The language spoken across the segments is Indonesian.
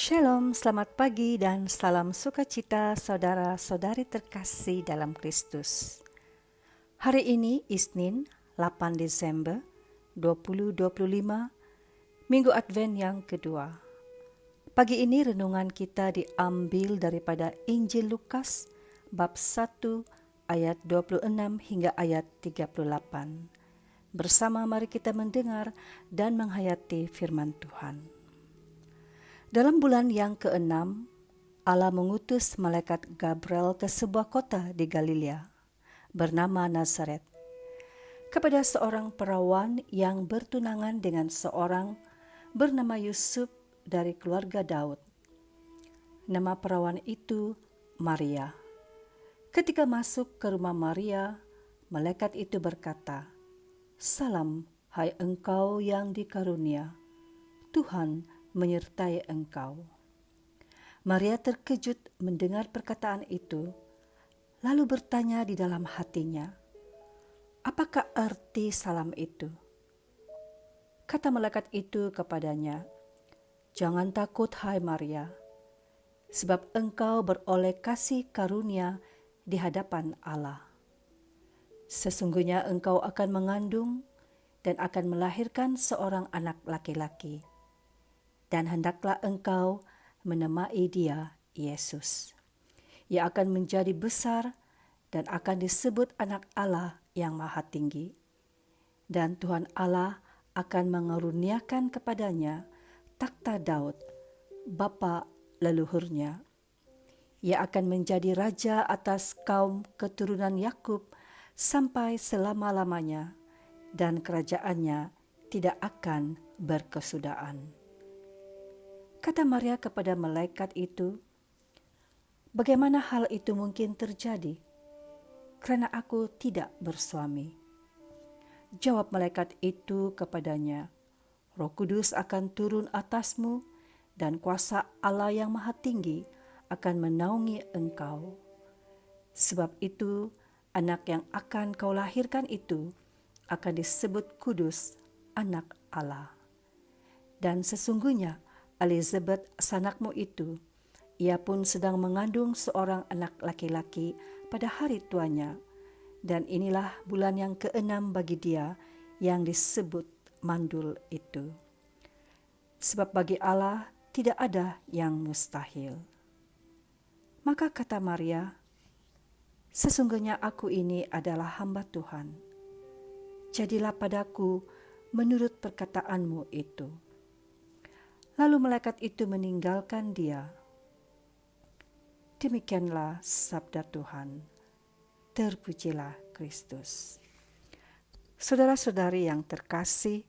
Shalom, selamat pagi dan salam sukacita saudara-saudari terkasih dalam Kristus. Hari ini Isnin 8 Desember 2025, Minggu Advent yang kedua. Pagi ini renungan kita diambil daripada Injil Lukas bab 1 ayat 26 hingga ayat 38. Bersama mari kita mendengar dan menghayati firman Tuhan. Dalam bulan yang ke-6, Allah mengutus malaikat Gabriel ke sebuah kota di Galilea bernama Nazaret kepada seorang perawan yang bertunangan dengan seorang bernama Yusuf dari keluarga Daud. Nama perawan itu Maria. Ketika masuk ke rumah Maria, malaikat itu berkata, "Salam, hai engkau yang dikarunia, Tuhan menyertai engkau." Maria terkejut mendengar perkataan itu, lalu bertanya di dalam hatinya, "Apakah arti salam itu?" Kata malaikat itu kepadanya, "Jangan takut, hai Maria, sebab engkau beroleh kasih karunia di hadapan Allah. Sesungguhnya engkau akan mengandung dan akan melahirkan seorang anak laki-laki. Dan hendaklah engkau menamai dia Yesus. Ia akan menjadi besar dan akan disebut anak Allah yang Maha Tinggi. Dan Tuhan Allah akan mengaruniakan kepadanya takhta Daud, bapa leluhurnya. Ia akan menjadi raja atas kaum keturunan Yakub sampai selama-lamanya, dan kerajaannya tidak akan berkesudahan." Kata Maria kepada malaikat itu, "Bagaimana hal itu mungkin terjadi? Karena aku tidak bersuami." Jawab malaikat itu kepadanya, "Roh Kudus akan turun atasmu dan kuasa Allah yang Maha Tinggi akan menaungi engkau. Sebab itu, anak yang akan kau lahirkan itu akan disebut kudus, anak Allah. Dan sesungguhnya Elizabeth sanakmu itu, ia pun sedang mengandung seorang anak laki-laki pada hari tuanya, dan inilah bulan yang ke-6 bagi dia yang disebut mandul itu. Sebab bagi Allah tidak ada yang mustahil." Maka kata Maria, "Sesungguhnya aku ini adalah hamba Tuhan. Jadilah padaku menurut perkataanmu itu." Lalu malaikat itu meninggalkan dia. Demikianlah sabda Tuhan. Terpujilah Kristus. Saudara-saudari yang terkasih,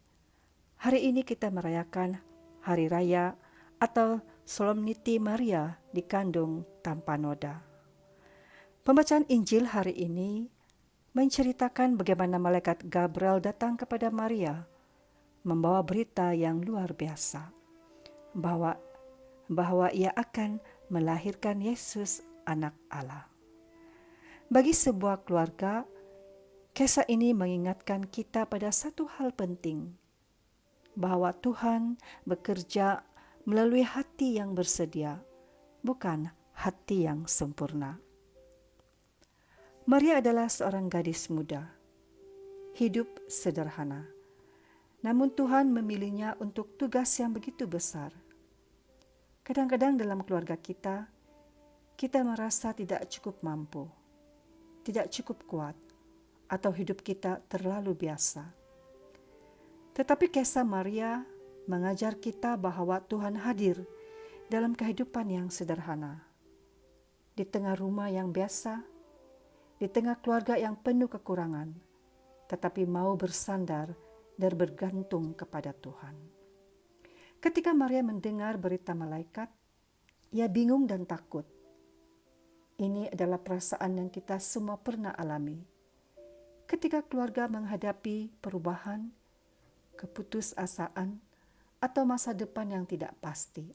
hari ini kita merayakan Hari Raya atau Solemnity Maria dikandung tanpa noda. Pembacaan Injil hari ini menceritakan bagaimana malaikat Gabriel datang kepada Maria membawa berita yang luar biasa, bahwa ia akan melahirkan Yesus, anak Allah. Bagi sebuah keluarga, kisah ini mengingatkan kita pada satu hal penting, bahwa Tuhan bekerja melalui hati yang bersedia, bukan hati yang sempurna. Maria adalah seorang gadis muda, hidup sederhana, namun Tuhan memilihnya untuk tugas yang begitu besar. Kadang-kadang dalam keluarga kita merasa tidak cukup mampu, tidak cukup kuat, atau hidup kita terlalu biasa. Tetapi kisah Maria mengajar kita bahwa Tuhan hadir dalam kehidupan yang sederhana, di tengah rumah yang biasa, di tengah keluarga yang penuh kekurangan, tetapi mau bersandar dan bergantung kepada Tuhan. Ketika Maria mendengar berita malaikat, ia bingung dan takut. Ini adalah perasaan yang kita semua pernah alami. Ketika keluarga menghadapi perubahan, keputusasaan, atau masa depan yang tidak pasti.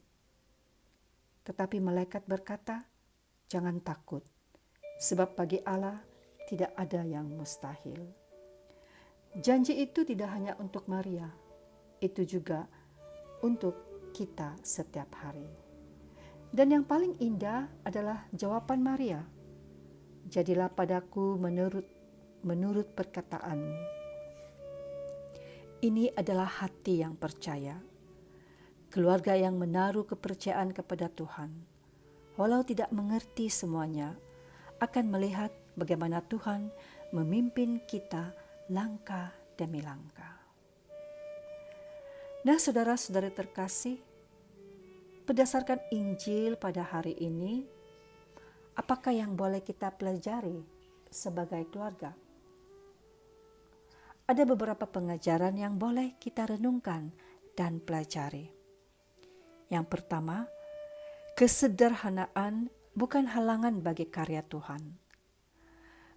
Tetapi malaikat berkata, "Jangan takut, sebab bagi Allah tidak ada yang mustahil." Janji itu tidak hanya untuk Maria, itu juga untuk kita setiap hari. Dan yang paling indah adalah jawaban Maria, "Jadilah padaku menurut perkataanmu." Ini adalah hati yang percaya, keluarga yang menaruh kepercayaan kepada Tuhan. Walau tidak mengerti semuanya, akan melihat bagaimana Tuhan memimpin kita langkah demi langkah. Nah, saudara-saudari terkasih, berdasarkan Injil pada hari ini, apakah yang boleh kita pelajari sebagai keluarga? Ada beberapa pengajaran yang boleh kita renungkan dan pelajari. Yang pertama, kesederhanaan bukan halangan bagi karya Tuhan.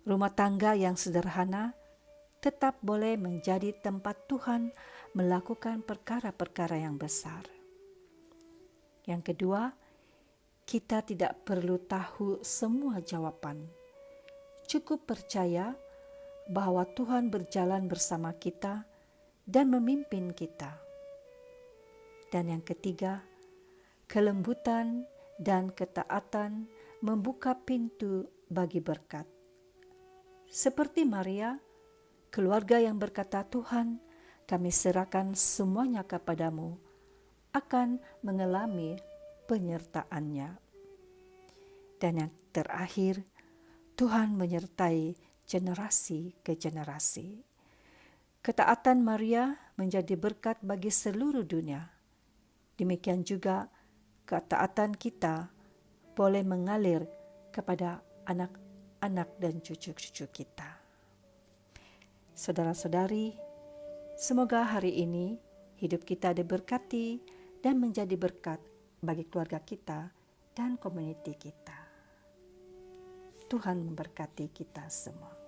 Rumah tangga yang sederhana tetap boleh menjadi tempat Tuhan melakukan perkara-perkara yang besar. Yang kedua, kita tidak perlu tahu semua jawaban. Cukup percaya bahwa Tuhan berjalan bersama kita dan memimpin kita. Dan yang ketiga, kelembutan dan ketaatan membuka pintu bagi berkat. Seperti Maria, keluarga yang berkata, "Tuhan, kami serahkan semuanya kepadamu," akan mengalami penyertaan-Nya. Dan yang terakhir, Tuhan menyertai generasi ke generasi. Ketaatan Maria menjadi berkat bagi seluruh dunia. Demikian juga ketaatan kita boleh mengalir kepada anak-anak dan cucu-cucu kita. Saudara-saudari, semoga hari ini hidup kita diberkati dan menjadi berkat bagi keluarga kita dan komuniti kita. Tuhan memberkati kita semua.